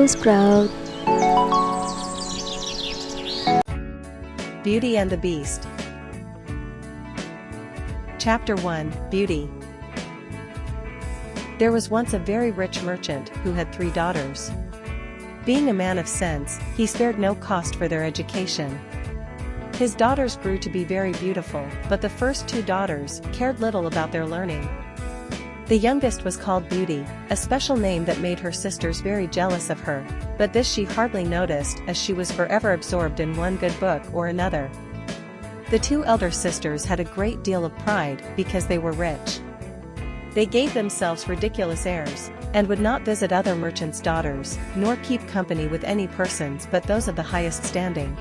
DoDoSprout. Beauty and the Beast. Chapter 1, Beauty. There was once a very rich merchant who had 3 daughters. Being a man of sense, he spared no cost for their education. His daughters grew to be very beautiful, but the first 2 daughters cared little about their learning. The youngest was called Beauty, a special name that made her sisters very jealous of her, but this she hardly noticed as she was forever absorbed in one good book or another. The 2 elder sisters had a great deal of pride because they were rich. They gave themselves ridiculous airs, and would not visit other merchants' daughters, nor keep company with any persons but those of the highest standing.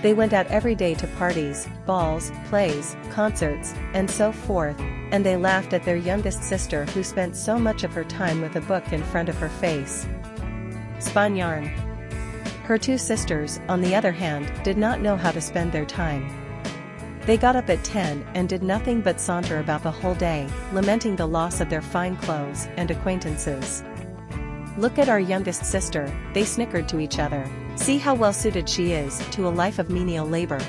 They went out every day to parties, balls, plays, concerts, and so forth, and they laughed at their youngest sister who spent so much of her time with a book in front of her face. Spun yarn. Her 2 sisters, on the other hand, did not know how to spend their time. They got up at 10 and did nothing but saunter about the whole day, lamenting the loss of their fine clothes and acquaintances. "Look at our youngest sister," they snickered to each other. "See how well suited she is to a life of menial labor."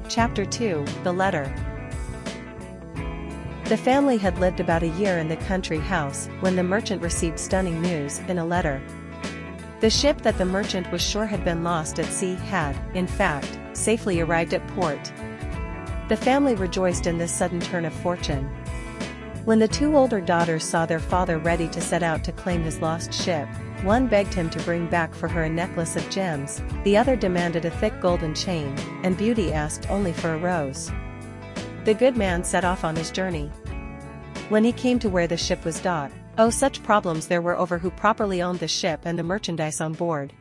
Chapter 2, The Letter. The family had lived about a year in the country house when the merchant received stunning news in a letter. The ship that the merchant was sure had been lost at sea had, in fact, safely arrived at port. The family rejoiced in this sudden turn of fortune. When the 2 older daughters saw their father ready to set out to claim his lost ship, one begged him to bring back for her a necklace of gems, the other demanded a thick golden chain, and Beauty asked only for a rose. The good man set off on his journey. When he came to where the ship was docked, oh, such problems there were over who properly owned the ship and the merchandise on board.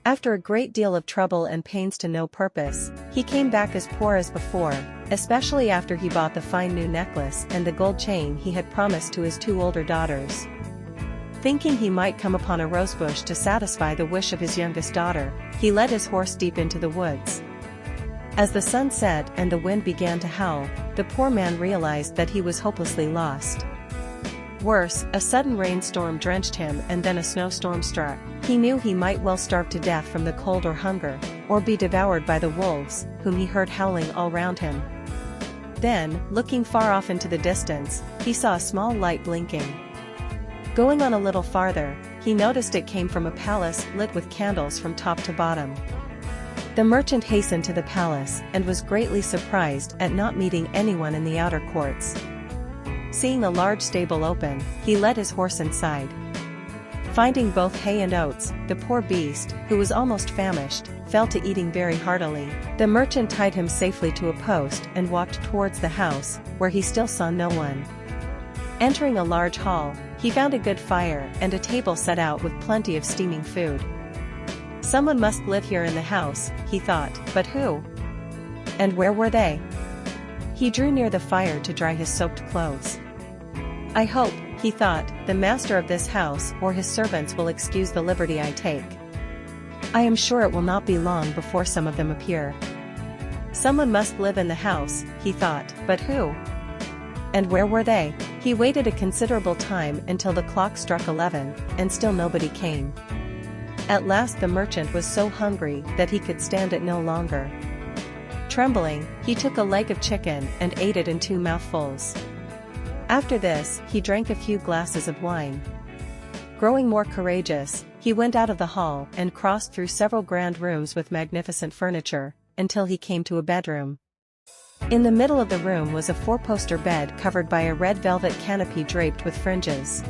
After a great deal of trouble and pains to no purpose, he came back as poor as before, especially after he bought the fine new necklace and the gold chain he had promised to his 2 older daughters. Thinking he might come upon a rosebush to satisfy the wish of his youngest daughter, he led his horse deep into the woods. As the sun set and the wind began to howl, the poor man realized that he was hopelessly lost. Worse, a sudden rainstorm drenched him and then a snowstorm struck. He knew he might well starve to death from the cold or hunger, or be devoured by the wolves, whom he heard howling all round him. Then, looking far off into the distance, he saw a small light blinking. Going on a little farther, he noticed it came from a palace lit with candles from top to bottom. The merchant hastened to the palace and was greatly surprised at not meeting anyone in the outer courts. Seeing a large stable open, he led his horse inside. Finding both hay and oats, the poor beast, who was almost famished, fell to eating very heartily. The merchant tied him safely to a post and walked towards the house, where he still saw no one. Entering a large hall, he found a good fire and a table set out with plenty of steaming food. Someone must live here in the house, he thought, but who? And where were they? He drew near the fire to dry his soaked clothes. "I hope," he thought, "the master of this house or his servants will excuse the liberty I take. I am sure it will not be long before some of them appear. Someone must live in the house," he thought, but who? And where were they? He waited a considerable time until the clock struck 11, and still nobody came. At last the merchant was so hungry that he could stand it no longer. Trembling, he took a leg of chicken and ate it in 2 mouthfuls. After this, he drank a few glasses of wine. Growing more courageous, he went out of the hall and crossed through several grand rooms with magnificent furniture, until he came to a bedroom. In the middle of the room was a 4-poster bed covered by a red velvet canopy draped with fringes.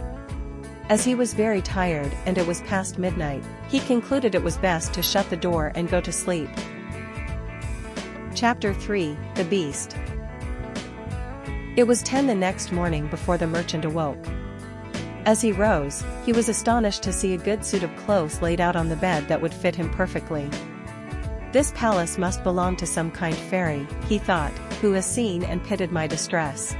As he was very tired and it was past midnight, he concluded it was best to shut the door and go to sleep. Chapter 3, The Beast. It was 10 the next morning before the merchant awoke. As he rose, he was astonished to see a good suit of clothes laid out on the bed that would fit him perfectly. "This palace must belong to some kind fairy," he thought, "who has seen and pitied my distress."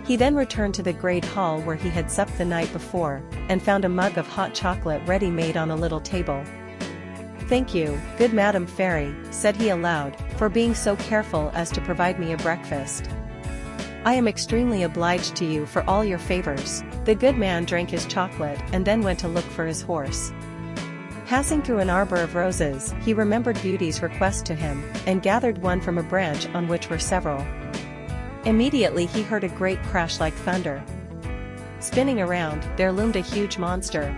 He then returned to the great hall where he had supped the night before, and found a mug of hot chocolate ready made on a little table. "Thank you, good Madam Fairy," said he aloud, "for being so careful as to provide me a breakfast. I am extremely obliged to you for all your favors, The good man drank his chocolate and then went to look for his horse. Passing through an arbor of roses, he remembered Beauty's request to him, and gathered one from a branch on which were several. Immediately he heard a great crash like thunder. Spinning around, there loomed a huge monster.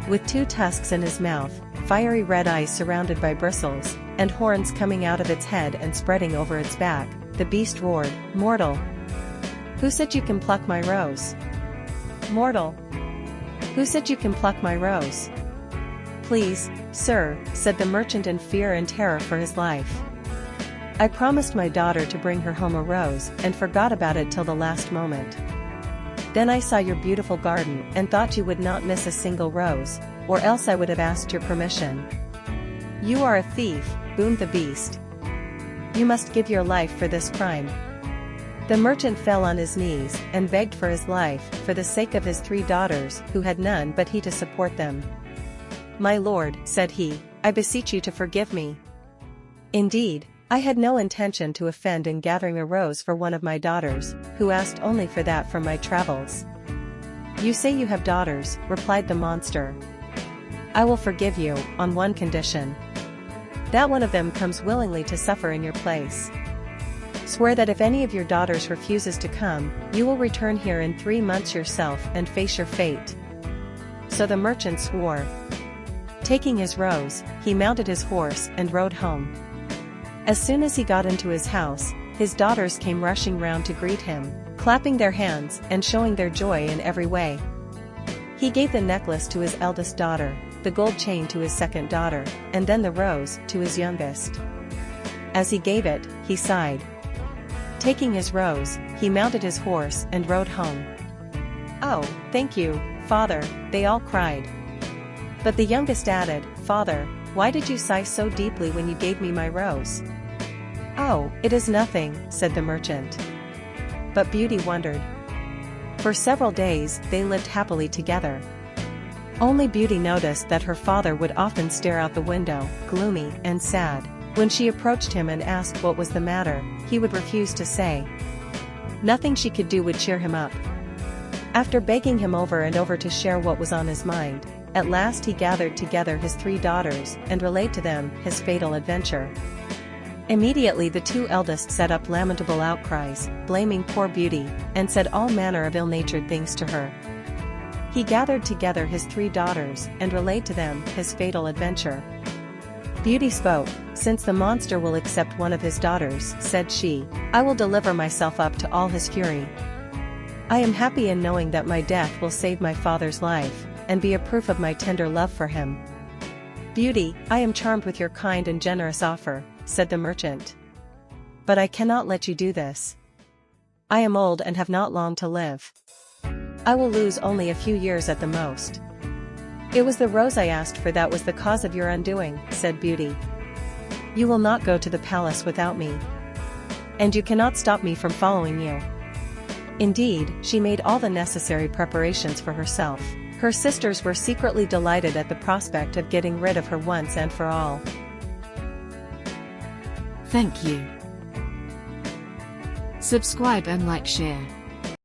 With 2 tusks in his mouth, fiery red eyes surrounded by bristles, and horns coming out of its head and spreading over its back, the beast roared, "Mortal! Who said you can pluck my rose? Mortal! Who said you can pluck my rose?" "Please, sir," said the merchant in fear and terror for his life. "I promised my daughter to bring her home a rose and forgot about it till the last moment. Then I saw your beautiful garden and thought you would not miss a single rose, or else I would have asked your permission." "You are a thief," boomed the beast. "You must give your life for this crime." The merchant fell on his knees and begged for his life for the sake of his 3 daughters who had none but he to support them. "My lord," said he, "I beseech you to forgive me. Indeed, I had no intention to offend in gathering a rose for one of my daughters, who asked only for that from my travels." "You say you have daughters," replied the monster. "I will forgive you, on one condition. That one of them comes willingly to suffer in your place. Swear that if any of your daughters refuses to come, you will return here in 3 months yourself and face your fate." So the merchant swore. Taking his rose, he mounted his horse and rode home. As soon as he got into his house, his daughters came rushing round to greet him, clapping their hands and showing their joy in every way. He gave the necklace to his eldest daughter, the gold chain to his second daughter, and then the rose to his youngest. As he gave it, he sighed. Taking his rose, he mounted his horse and rode home. "Oh, thank you, father," they all cried. But the youngest added, "Father, why did you sigh so deeply when you gave me my rose?" "Oh, it is nothing," said the merchant. But Beauty wondered. For several days they lived happily together. Only Beauty noticed that her father would often stare out the window, gloomy and sad. When she approached him and asked what was the matter, he would refuse to say. Nothing she could do would cheer him up. After begging him over and over to share what was on his mind, at last he gathered together his 3 daughters and relayed to them his fatal adventure. Immediately the 2 eldest set up lamentable outcries, blaming poor Beauty, and said all manner of ill-natured things to her. He gathered together his 3 daughters and relayed to them his fatal adventure. Beauty spoke. "Since the monster will accept one of his daughters," said she, "I will deliver myself up to all his fury. I am happy in knowing that my death will save my father's life, and be a proof of my tender love for him." "Beauty, I am charmed with your kind and generous offer," said the merchant. "But I cannot let you do this. I am old and have not long to live. I will lose only a few years at the most." "It was the rose I asked for that was the cause of your undoing," said Beauty. "You will not go to the palace without me. And you cannot stop me from following you." Indeed, she made all the necessary preparations for herself. Her sisters were secretly delighted at the prospect of getting rid of her once and for all. Thank you. Subscribe and like share.